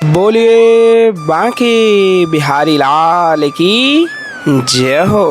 बोलिए बांके बिहारी लाल की जय हो।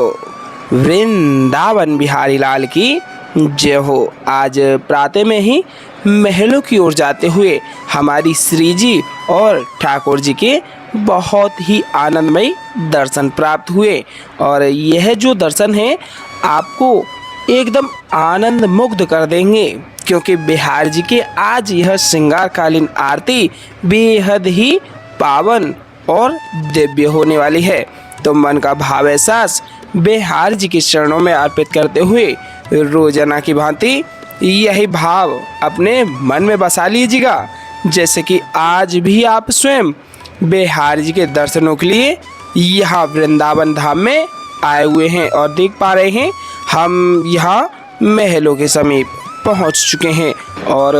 वृंदावन बिहारी लाल की जय हो। आज प्रातः में ही महलों की ओर जाते हुए हमारी श्री जी और ठाकुर जी के बहुत ही आनंदमय दर्शन प्राप्त हुए और यह जो दर्शन है आपको एकदम आनंद मुग्ध कर देंगे, क्योंकि बिहार जी के आज यह श्रृंगारकालीन आरती बेहद ही पावन और दिव्य होने वाली है। तो मन का भाव एहसास बिहार जी के चरणों में अर्पित करते हुए रोजाना की भांति यही भाव अपने मन में बसा लीजिएगा, जैसे कि आज भी आप स्वयं बिहार जी के दर्शनों के लिए यहाँ वृंदावन धाम में आए हुए हैं और देख पा रहे हैं हम यहाँ महलों के समीप पहुँच चुके हैं और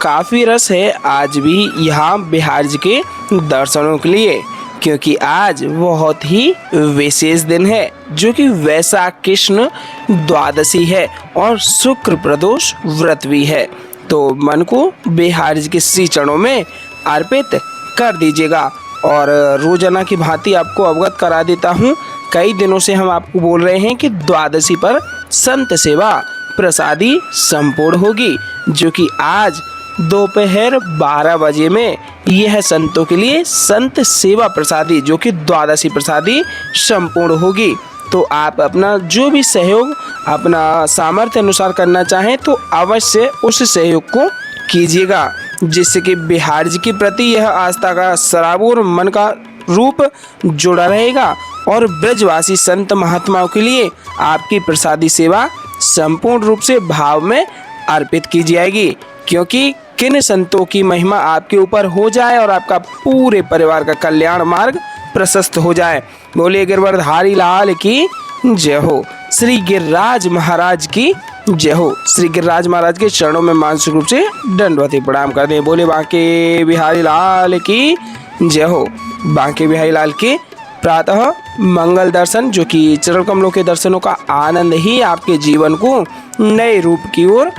काफ़ी रस है आज भी यहाँ बिहार जी के दर्शनों के लिए, क्योंकि आज बहुत ही विशेष दिन है जो कि वैशाख कृष्ण द्वादशी है और शुक्र प्रदोष व्रत भी है। तो मन को बिहार जी के श्री चरणों में अर्पित कर दीजिएगा और रोजाना की भांति आपको अवगत करा देता हूँ। कई दिनों से हम आपको बोल रहे हैं कि द्वादशी पर संत सेवा प्रसादी संपूर्ण होगी, जो कि आज दोपहर 12 बजे में यह संतों के लिए संत सेवा प्रसादी जो कि द्वादशी प्रसादी संपूर्ण होगी। तो आप अपना जो भी सहयोग अपना सामर्थ्य अनुसार करना चाहें तो अवश्य उस सहयोग को कीजिएगा, जिससे कि बिहार जी के प्रति यह आस्था का सराबोर मन का रूप जुड़ा रहेगा और ब्रजवासी संत महात्माओं के लिए आपकी प्रसादी सेवा संपूर्ण रूप से भाव में अर्पित की जाएगी, क्योंकि किन संतों की महिमा आपके ऊपर हो जाए और आपका पूरे परिवार का कल्याण मार्ग प्रशस्त हो जाए। बोलिए गिरवरधारी लाल की जय हो। श्री गिरिराज महाराज की जय हो। श्री गिरिराज महाराज के चरणों में मानसिक रूप से दंडवती प्रणाम कर दें। बोले बांके बिहारी लाल की जय हो। बांके बिहारी लाल के प्रातः मंगल दर्शन जो कि चरण कमलों के दर्शनों का आनंद ही आपके जीवन को नए रूप की ओर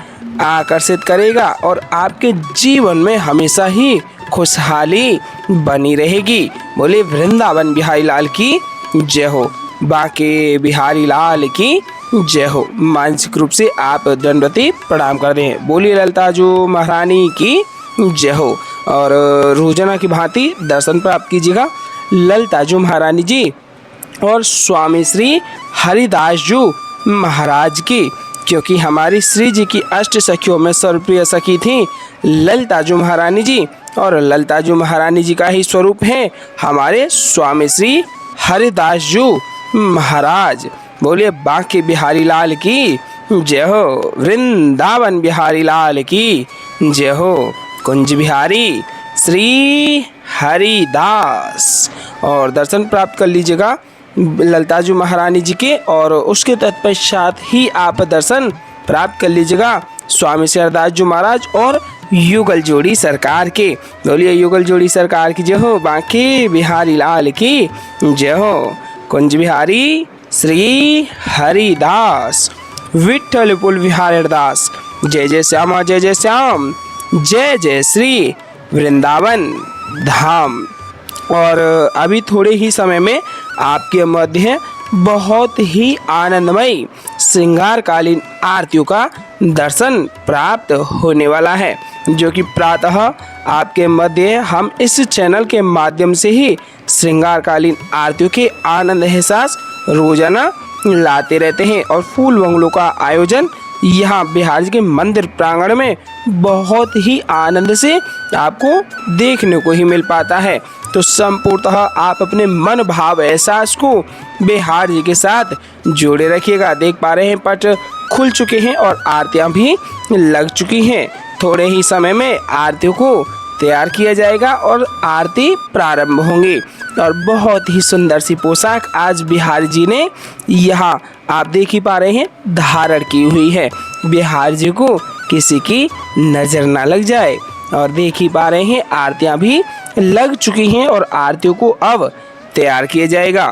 आकर्षित करेगा और आपके जीवन में हमेशा ही खुशहाली बनी रहेगी। बोले वृंदावन बिहारी लाल की जय हो। बांके बिहारी लाल की जय हो। मानसिक रूप से आप दंडवती प्रणाम कर दें। बोलिए ललिताजू महारानी की जय हो और रोजाना की भांति दर्शन प्राप्त कीजिएगा ललिताजू महारानी जी और स्वामी श्री हरिदास जी महाराज की, क्योंकि हमारी श्री जी की अष्ट सखियों में सर्वप्रिय सखी थी ललिताजू महारानी जी और ललिताजू महारानी जी का ही स्वरूप है हमारे स्वामी श्री हरिदास जी महाराज। बोलिए बांके बिहारी लाल की जय हो। वृंदावन बिहारी लाल की जय हो। कुंज बिहारी श्री हरिदास और दर्शन प्राप्त कर लीजिएगा ललिताजू महारानी जी के और उसके तत्पश्चात ही आप दर्शन प्राप्त कर लीजिएगा स्वामी श्री हरिदास जी महाराज और युगल जोड़ी सरकार के। बोलिए युगल जोड़ी सरकार की जय हो। बांके बिहारी लाल की जय हो। कुंज बिहारी श्री हरिदास विठ्ठल पुल बिहारी हरिदास जय जय श्यामा जय जय श्याम जय जय श्री वृंदावन धाम। और अभी थोड़े ही समय में आपके मध्य बहुत ही आनंदमय श्रृंगारकालीन आरतियों का दर्शन प्राप्त होने वाला है, जो कि प्रातः आपके मध्य हम इस चैनल के माध्यम से ही श्रृंगारकालीन आरतियों के आनंद एहसास रोजाना लाते रहते हैं और फूल बंगलों का आयोजन यहाँ बिहार के मंदिर प्रांगण में बहुत ही आनंद से आपको देखने को ही मिल पाता है। तो संपूर्णतः आप अपने मन भाव एहसास को बिहार जी के साथ जोड़े रखिएगा। देख पा रहे हैं पट खुल चुके हैं और आरतियां भी लग चुकी हैं। थोड़े ही समय में आरतियों को तैयार किया जाएगा और आरती प्रारंभ होंगी और बहुत ही सुंदर सी पोशाक आज बिहार जी ने यहाँ आप देख ही पा रहे हैं धारण की हुई है। बिहार जी को किसी की नज़र ना लग जाए और देख ही पा रहे हैं आरतियाँ भी लग चुकी हैं और आरतियों को अब तैयार किया जाएगा।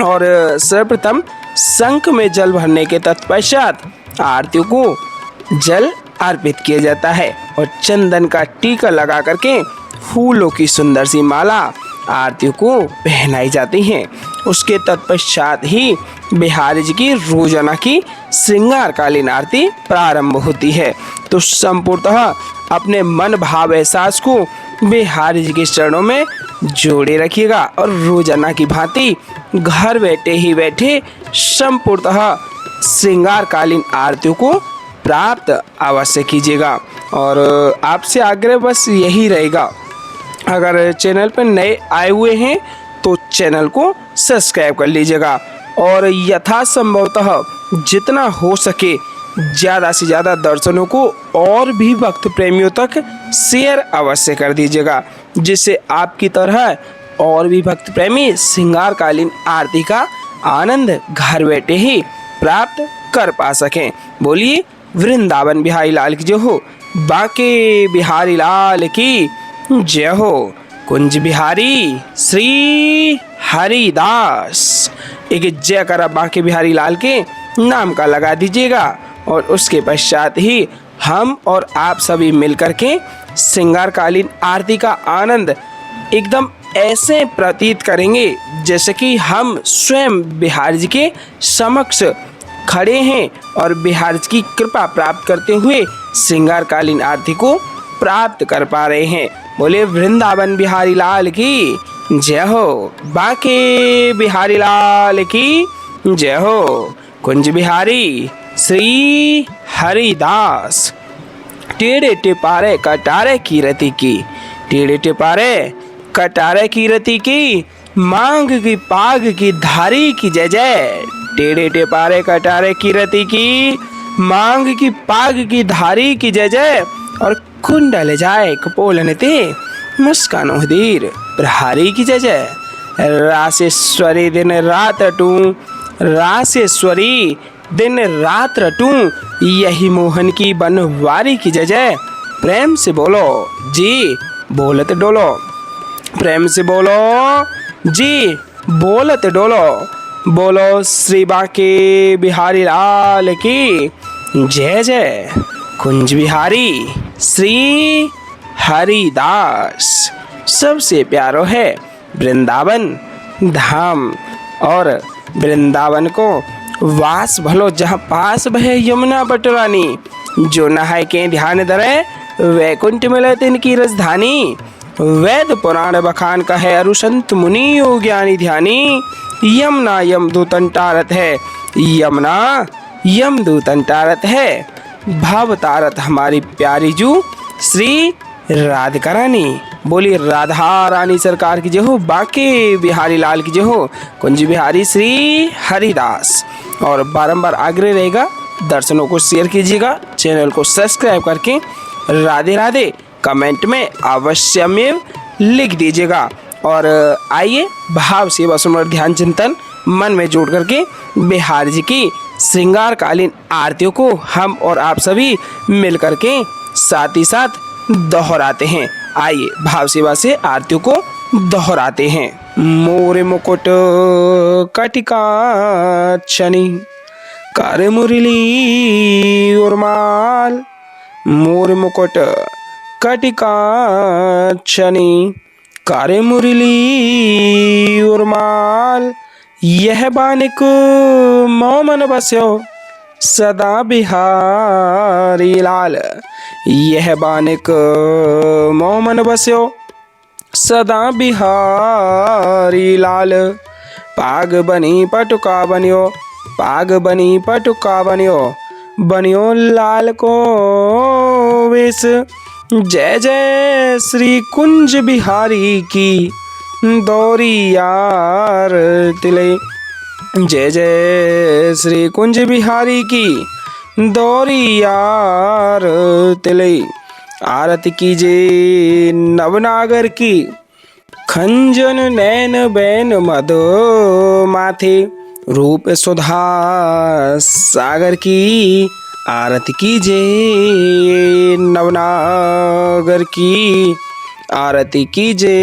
और सर्वप्रथम शंख में जल भरने के तत्पश्चात आरतियों को जल अर्पित किया जाता है और चंदन का टीका लगा करके फूलों की सुंदर सी माला आरती को पहनाई जाती है। उसके तत्पश्चात ही बिहारी जी की रोजाना की श्रृंगारकालीन आरती प्रारंभ होती है। तो संपूर्णतः अपने मन भाव एहसास को बिहारी जी के चरणों में जोड़े रखिएगा और रोजाना की भांति घर बैठे ही बैठे संपूर्णतः श्रृंगारकालीन आरतियों को प्राप्त अवश्य कीजिएगा। और आपसे आग्रह बस यही रहेगा, अगर चैनल पर नए आए हुए हैं तो चैनल को सब्सक्राइब कर लीजिएगा और यथासंभवतः जितना हो सके ज़्यादा से ज़्यादा दर्शनों को और भी भक्त प्रेमियों तक शेयर अवश्य कर दीजिएगा, जिससे आपकी तरह और भी भक्त प्रेमी श्रृंगारकालीन आरती का आनंद घर बैठे ही प्राप्त कर पा सकें। बोलिए वृंदावन बिहारी लाल की जय हो, बाके बिहारी लाल की जय हो। कुंज बिहारी श्री हरिदास। एक जयकारा बाके बिहारी लाल के नाम का लगा दीजिएगा और उसके पश्चात ही हम और आप सभी मिलकर के श्रृंगारकालीन आरती का आनंद एकदम ऐसे प्रतीत करेंगे जैसे कि हम स्वयं बिहारी जी के समक्ष खड़े हैं और बिहारी जी की कृपा प्राप्त करते हुए श्रृंगारकालीन आरती को प्राप्त कर पा रहे हैं। बोले वृंदावन बिहारी लाल की जय हो, बाके बिहारी लाल की जय हो। कुंज बिहारी श्री हरिदास। टेढ़े टिपारे कटारे की रति की, टेढ़े टिपारे कटारे की रति की, मांग की पाग की धारी की जय जय। टेढ़े टिपारे कटारे की रति की, मांग की पाग की धारी की जय जय। और कुंडल जाए कपोलन ते मुस्कानो धीर प्रहारी की जय जय। रासेश्वरी दिन रात रटूं, रासेश्वरी दिन रात रटूं, यही मोहन की बनवारी की जय जय। प्रेम से बोलो जी बोलत डोलो, प्रेम से बोलो जी बोलत डोलो। बोलो श्री बाके बिहारी लाल की जय जय। कुंज बिहारी श्री हरिदास। सबसे प्यारो है वृंदावन धाम और वृंदावन को वास भलो जहाँ पास बहे यमुना बटरानी। जो नहाय के ध्यान धरे वैकुंठ मिले तिनकी राजधानी। वेद पुराण बखान का है अरु संत मुनि योग ज्ञानी ध्यानी। यमुना यमदूतन टारत है, यमुना यमदूतन टारत है। भाव तारत हमारी प्यारी जू श्री राधिका रानी। बोली राधा रानी सरकार की जय हो, बाके बिहारी लाल की जय हो। कुंज बिहारी श्री हरिदास। और बारंबार आग्रह रहेगा दर्शनों को शेयर कीजिएगा, चैनल को सब्सक्राइब करके राधे राधे कमेंट में अवश्य में लिख दीजिएगा। और आइए भाव सेवा सुमर ध्यान चिंतन मन में जोड़ करके बिहारी जी की श्रृंगारकालीन आरतियों को हम और आप सभी मिल करके साथ ही साथ दोहराते हैं। आइए भाव सेवा से आरतियों को दोहराते हैं। मोरे मुकुट कटिका छनी, कर मुरली उर्माल। मोरे मुकुट कटिका छनी, कर मुरली उर्माल। यह बानिक मोमन बस्यो सदा बिहारी लाल। यह बानिक मोमन बस्यो सदा बिहारी लाल। पाग बनी पटुका बनियो, पाग बनी पटुका बनियो, बनियो लाल को वेश। जय जय श्री कुंज बिहारी की दौरी यार तिले। जय जय श्री कुंज बिहारी की दौरी यार तिले। आरती कीजे नवनागर की, खंजन नैन बैन मद माथे। रूप सुधा सागर की आरती कीजे नवनागर की। आरती कीजे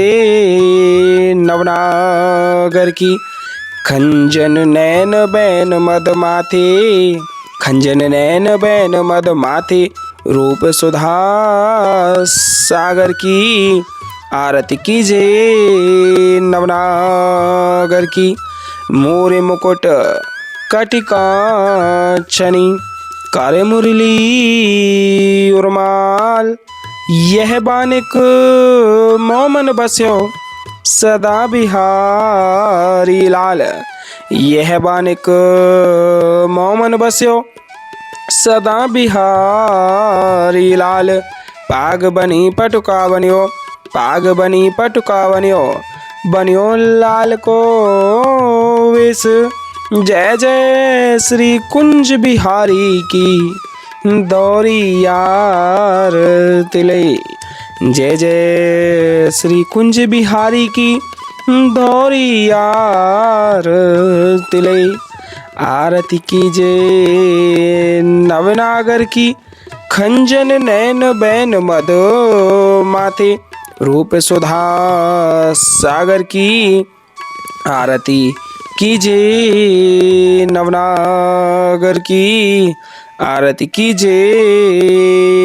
नवनागर की। खंजन नैन बैन मद माथे, खंजन नैन बैन मद माथे। रूप सुधा सागर की आरती कीजे नवनागर की। मोरे मुकुट कटिकांचनी करे मुरली उर्माल। यह बानिक मोमन बस्यो सदा बिहारी लाल। यह बानिक मोमन बस्यो सदा बिहारी लाल। पाग बनी पटुका बनियो, पाग बनी पटुका बनियो, बनियो लाल को वेश। जय जय श्री कुंज बिहारी की दौरी यार तिले। जय जय श्री कुंज बिहारी की दौरी यार तिले। आरती कीजे नवनागर की खंजन नैन बैन मद माथे। रूप सुधा सागर की आरती कीजे नवनागर की। आरती कीजे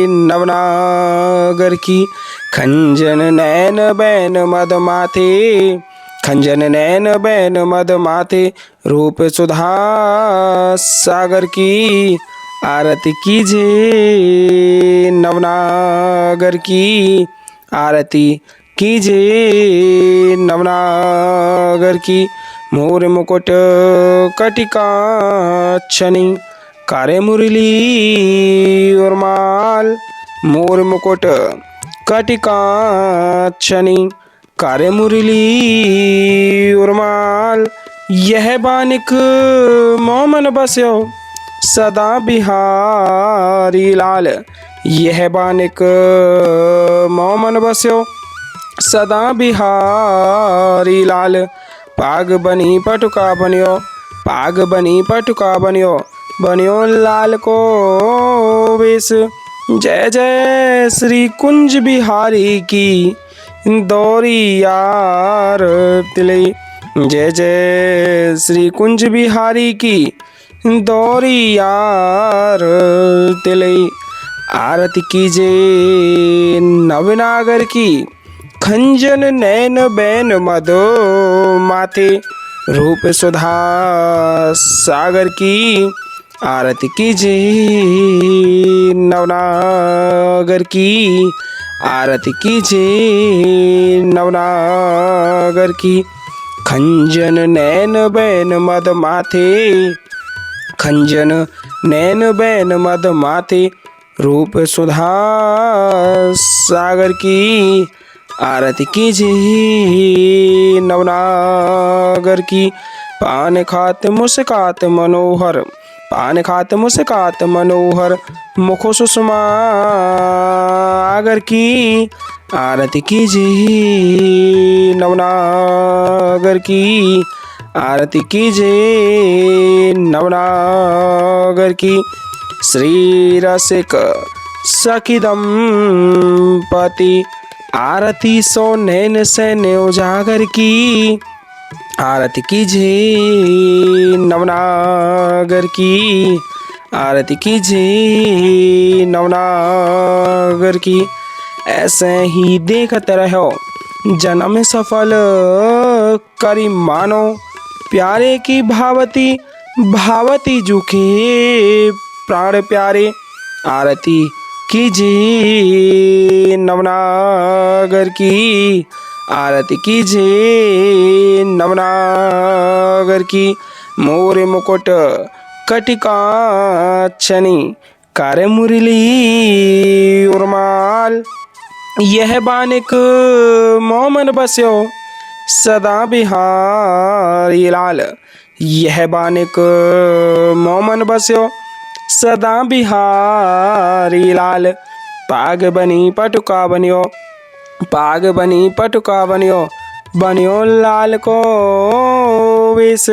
नवनागर की। खंजन नैन बैन मद माथे, खंजन नैन बैन मद माथे। रूप सुधा सागर की आरती कीजे नवनागर की। आरती कीजे नवनागर की। मोर मुकुट कटिकांचनी करे मुरली उर्माल। मोर मुकुट कटिकांचनी करे मुरली उर्माल। यह बानिक मोमन बस्यो सदा बिहारी लाल। यह बानिक मोमन बस्यो सदा बिहारी लाल। पाग बनी पटुका बनियो, पाग बनी पटुका बनियो, बनियो लाल को वेश। जय जय श्री कुंज बिहारी की दौरी यार तिले। जय जय श्री कुंज बिहारी की दौरी यार तिले। आरती कीजे नवनागर की खंजन नैन बैन मदो माथे। रूप सुधा सागर की आरती कीजे नवनागर की। आरती कीजे नवनागर की। खंजन नैन बैन मद माथे, खंजन नैन बैन मद माथे। रूप सुधा सागर की आरती कीजे नवनागर की। पान खात मुस्कात मनोहर, पान खात मुस्कात मनोहर, मुख सुषमागर की आरती कीजे नवनागर की। आरती कीजे नवनागर की। श्री रसिक सखी दंपति आरती सो नैन सैन उजागर की। आरती कीजे नवनागर की। आरती कीजे नवनागर की। ऐसे ही देखत रहो जन्म सफल करी मानो। प्यारे की भावती भावती जुखे प्राण प्यारे। आरती कीजे नवनागर की। आरती कीजे नवनागर की। मोर मुकुट कटिकांचनी करे मुरली उर्माल। यह बानिक मोमन बस्यो सदा बिहारी लाल। यह बानिक मोमन बस्यो सदा बिहारी लाल। पाग बनी पटुका बनियो, पाग बनी पटुका बनियो, बनियो लाल को वेश।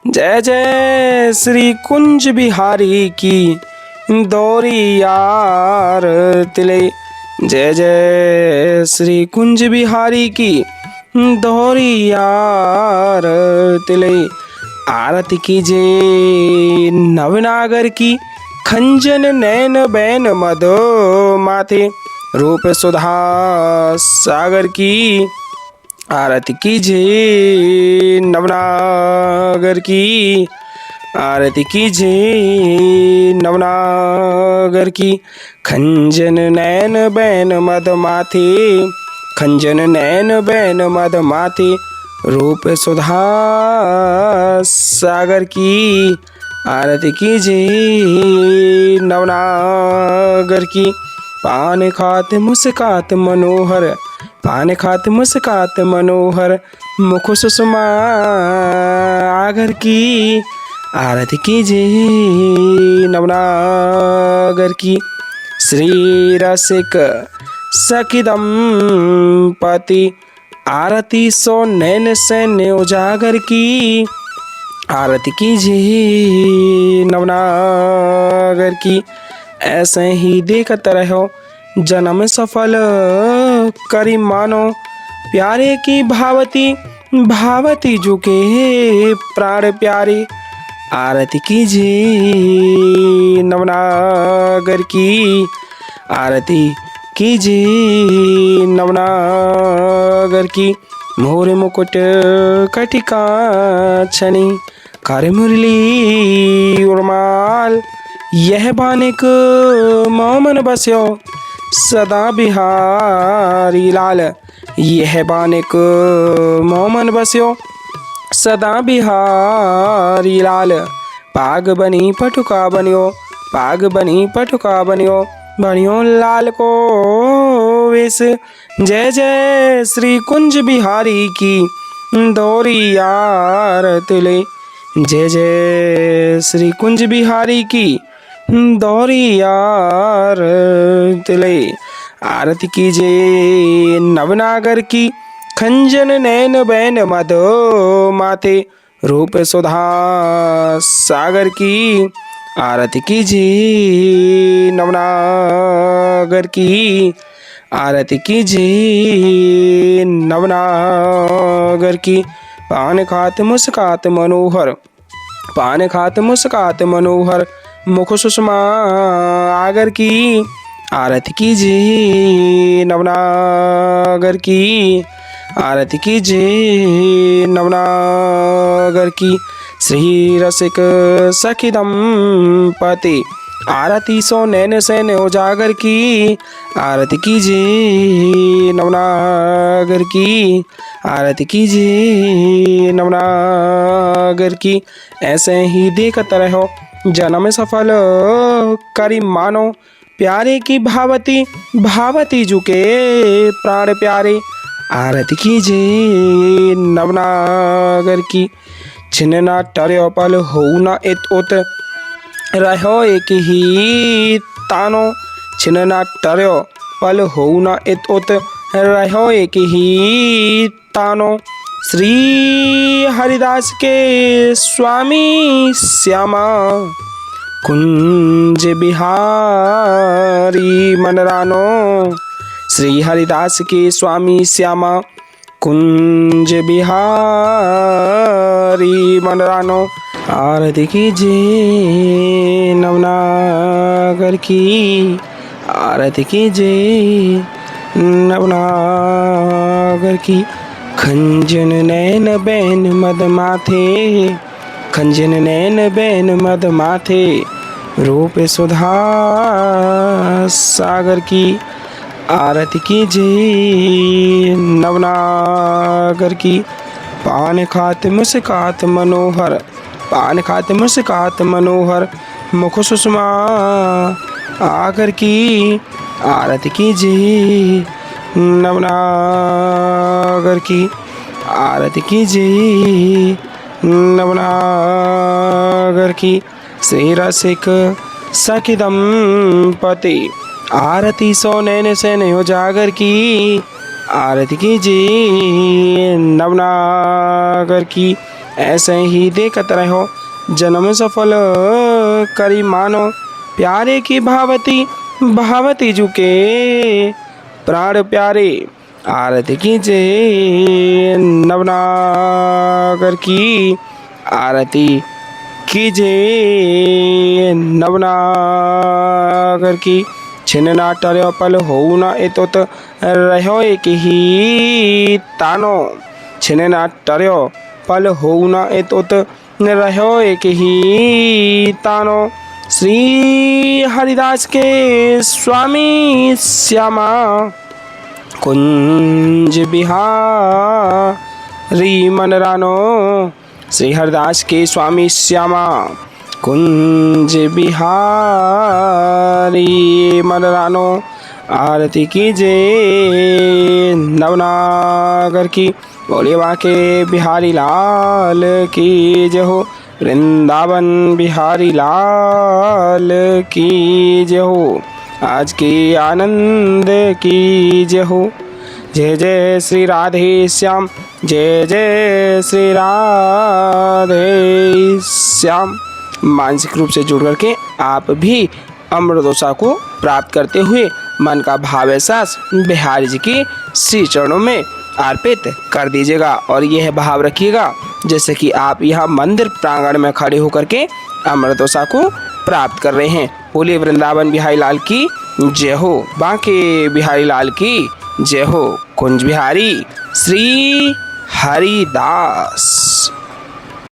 जय जय श्री कुंज बिहारी की दौरी यार तिले। जय जय श्री कुंज बिहारी की दौरी यार तिले। आरती कीजे नवनागर की खंजन नैन बैन मदो माथे। रूप सुधा सागर की आरती कीजिए नवनागर की आरती कीजिए नवनागर की। खंजन नैन बैन मद माथे खंजन नैन बैन मद माथे रूप सुधा सागर की आरती कीजिए नवनागर की। पान खाते मुस्कात मनोहर पान खाते मुस्कात मनोहर मुख सुषमा आगर की आरती कीजिए नवनागर की। श्री रसिक सखी दंपति आरती सो नैन सैन्य उजागर की आरती कीजिए नवनागर की। ऐसे ही देखते रहो जन्म सफल करी मानो प्यारे की भावती भावती झुके प्राण प्यारे आरती कीजिए नवनागर की आरती कीजिए नवनागर की। मोर मुकुट कटिका छनी कर मुरली उर्माल यह बानिक मोमन बस्यो सदा बिहारी लाल यह बानिक मोमन बस्यो सदा बिहारी लाल। पाग बनी पटुका बनियो पाग बनी पटुका बनियो बनियो लाल को वेश। जय जय श्री कुंज बिहारी की दोरी आरती ले जय जय श्री कुंज बिहारी की दोरी आरती ले। आरती कीजिए नवनागर की खंजन नैन बैन मद माथे रूप सुधा सागर की आरती कीजिए नवनागर की आरती कीजिए नवनागर की। पान खात मुस्कात मनोहर पान खात मुस्कात मनोहर मुख सुषमा आगर की आरती कीजिए नवनागर की आरती कीजिए नवनागर की। श्री रसिक सखी दंपति आरती सो नैन सैन उजागर की आरती कीजिए नवनागर की आरती कीजिए नवनागर की। ऐसे ही देखते रहो जन्म सफल करी मानो प्यारे की भावती भावती झुके प्राण प्यारे आरती कीजिए नवनागर की। छिन्ना टर्यो पल हो न इत उत रहो एक ही तानो छिन्ना टर्यो पल हो न इत उत रहो एक ही तानो। श्री हरिदास के स्वामी श्यामा कुंज बिहारी मनरानो श्री हरिदास के स्वामी श्यामा कुंज बिहारी मनरानो। आरती कीजिए नवनागर की आरती कीजिए नवनागर की। खंजन नैन बैन मद माथे खंजन नैन बैन मद माथे रूप सुधा सागर की आरती कीजिए नवनागर की। पान खाते मुस्कात मनोहर पान खाते मुस्कात मनोहर मुख सुषमा आगर की आरती कीजिए नवनागर की आरती कीजिए नवनागर की। श्री रसिक सखी दंपति आरती सो नैन सैन उजागर की आरती कीजिए नवनागर की। ऐसे ही देखते रहो जन्म सफल करी मानो प्यारे की भावती भावती झुके प्राण प्यारे आरती कीजिए नवनागर की आरती कीजिए नवनागर की छिनना टर्यो पल होऊ न एतोत रहो एक ही तानो। छिनना टर्यो पल होऊ न एतोत रहो एक ही तानो। श्री हरिदास के स्वामी श्यामा कुंज बिहारी मन रानो। श्री हरिदास के स्वामी श्यामा कुंज बिहारी मन रानो। आरती कीजिए नवनागर की, बोले बाके बिहारी लाल की जय हो। वृंदावन बिहारी लाल की जय हो। आज की आनंद की जय हो। जय जय श्री राधे श्याम, जय जय श्री राधे श्याम। मानसिक रूप से जुड़ करके आप भी अमृतोषा को प्राप्त करते हुए मन का भाव एहसास बिहारी जी के श्री चरणों में अर्पित कर दीजिएगा और यह भाव रखिएगा जैसे कि आप यहाँ मंदिर प्रांगण में खड़े होकर के अमृतोषा को प्राप्त कर रहे हैं। बोलिए वृंदावन बिहारी लाल की जय हो, बांके बिहारी लाल की जय हो। कुंज बिहारी श्री हरिदास।